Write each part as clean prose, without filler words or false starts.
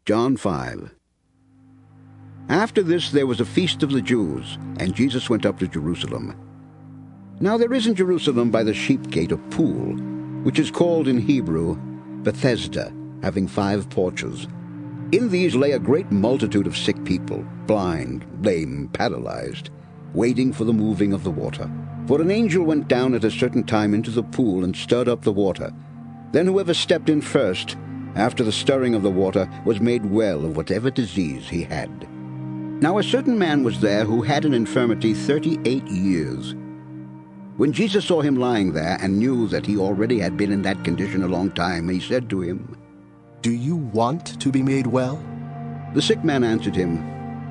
John 5. After this there was a feast of the Jews, and Jesus went up to Jerusalem. Now there is in Jerusalem by the sheep gate a pool, which is called in Hebrew Bethesda, having 5 porches. In these lay a great multitude of sick people, blind, lame, paralyzed, waiting for the moving of the water. For an angel went down at a certain time into the pool and stirred up the water. Then whoever stepped in first, after the stirring of the water, was made well of whatever disease he had. Now a certain man was there who had an infirmity 38 years. When Jesus saw him lying there, and knew that he already had been in that condition a long time, he said to him, "Do you want to be made well?" The sick man answered him,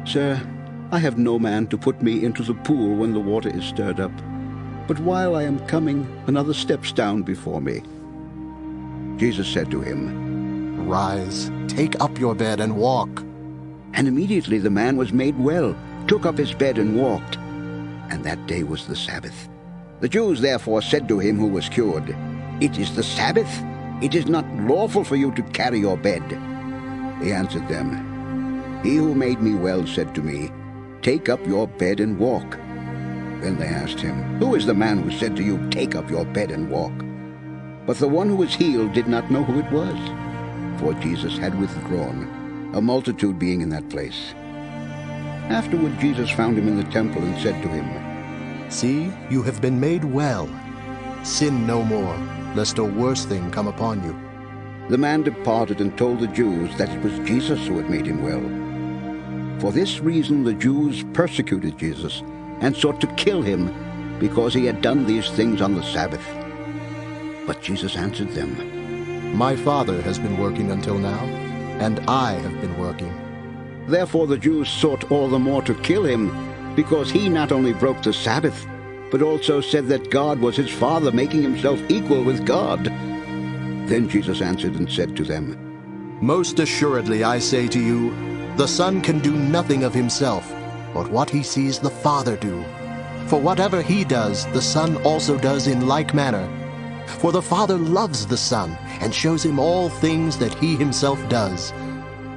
"Sir, I have no man to put me into the pool when the water is stirred up. But while I am coming, another steps down before me." Jesus said to him, "Rise, take up your bed and walk." And immediately the man was made well, took up his bed and walked. And that day was the Sabbath. The Jews therefore said to him who was cured, "It is the Sabbath. It is not lawful for you to carry your bed." He answered them, "He who made me well said to me, 'Take up your bed and walk.'" Then they asked him, "Who is the man who said to you, 'Take up your bed and walk'?" But the one who was healed did not know who it was, for Jesus had withdrawn, a multitude being in that place. Afterward Jesus found him in the temple and said to him, "See, you have been made well. Sin no more, lest a worse thing come upon you." The man departed and told the Jews that it was Jesus who had made him well. For this reason the Jews persecuted Jesus and sought to kill him, because he had done these things on the Sabbath. But Jesus answered them, "My Father has been working until now, and I have been working." Therefore the Jews sought all the more to kill him, because he not only broke the Sabbath, but also said that God was his Father, making himself equal with God. Then Jesus answered and said to them, "Most assuredly I say to you, the Son can do nothing of himself, but what he sees the Father do. For whatever he does, the Son also does in like manner. For the Father loves the Son, and shows him all things that he himself does.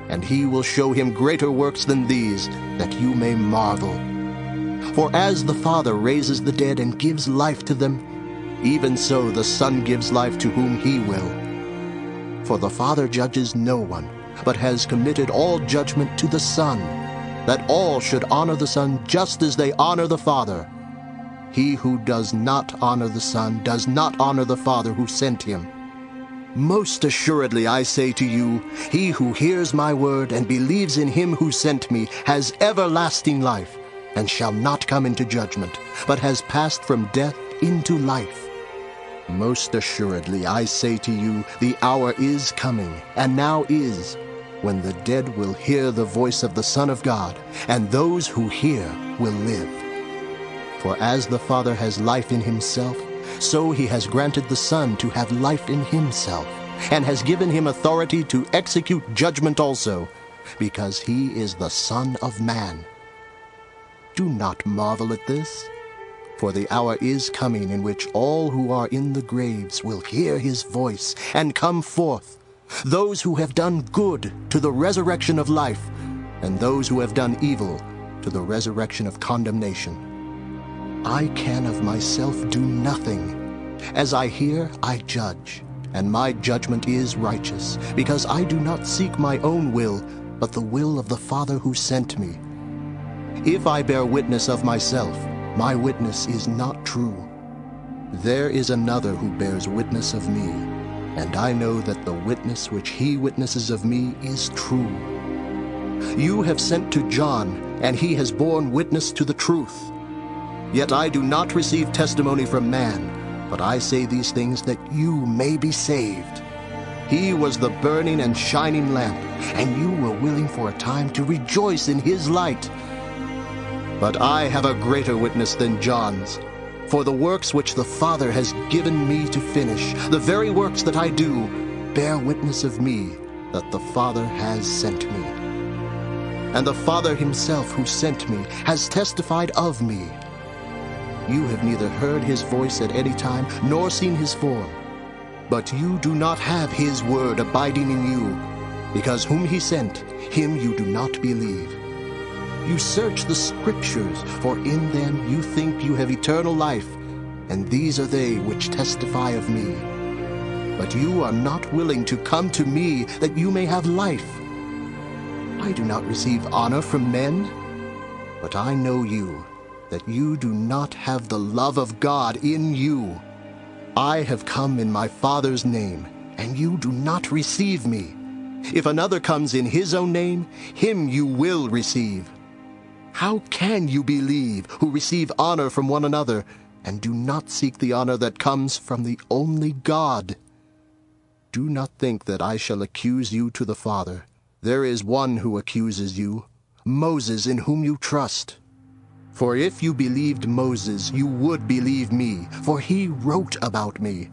And he will show him greater works than these, that you may marvel. For as the Father raises the dead and gives life to them, even so the Son gives life to whom he will. For the Father judges no one, but has committed all judgment to the Son, that all should honor the Son just as they honor the Father. He who does not honor the Son does not honor the Father who sent him. Most assuredly I say to you, he who hears my word and believes in him who sent me has everlasting life, and shall not come into judgment, but has passed from death into life. Most assuredly I say to you, the hour is coming, and now is, when the dead will hear the voice of the Son of God, and those who hear will live. For as the Father has life in himself, so he has granted the Son to have life in himself, and has given him authority to execute judgment also, because he is the Son of Man. Do not marvel at this, for the hour is coming in which all who are in the graves will hear his voice and come forth, those who have done good to the resurrection of life, and those who have done evil to the resurrection of condemnation. I can of myself do nothing. As I hear, I judge, and my judgment is righteous, because I do not seek my own will, but the will of the Father who sent me. If I bear witness of myself, my witness is not true. There is another who bears witness of me, and I know that the witness which he witnesses of me is true. You have sent to John, and he has borne witness to the truth. Yet I do not receive testimony from man, but I say these things that you may be saved. He was the burning and shining lamp, and you were willing for a time to rejoice in his light. But I have a greater witness than John's, for the works which the Father has given me to finish, the very works that I do, bear witness of me that the Father has sent me. And the Father himself who sent me has testified of me. You have neither heard his voice at any time, nor seen his form. But you do not have his word abiding in you, because whom he sent, him you do not believe. You search the Scriptures, for in them you think you have eternal life, and these are they which testify of me. But you are not willing to come to me that you may have life. I do not receive honor from men, but I know you, that you do not have the love of God in you. I have come in my Father's name, and you do not receive me. If another comes in his own name, him you will receive. How can you believe who receive honor from one another, and do not seek the honor that comes from the only God? Do not think that I shall accuse you to the Father. There is one who accuses you, Moses, in whom you trust. For if you believed Moses, you would believe me, for he wrote about me.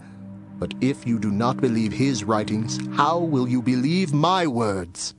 But if you do not believe his writings, how will you believe my words?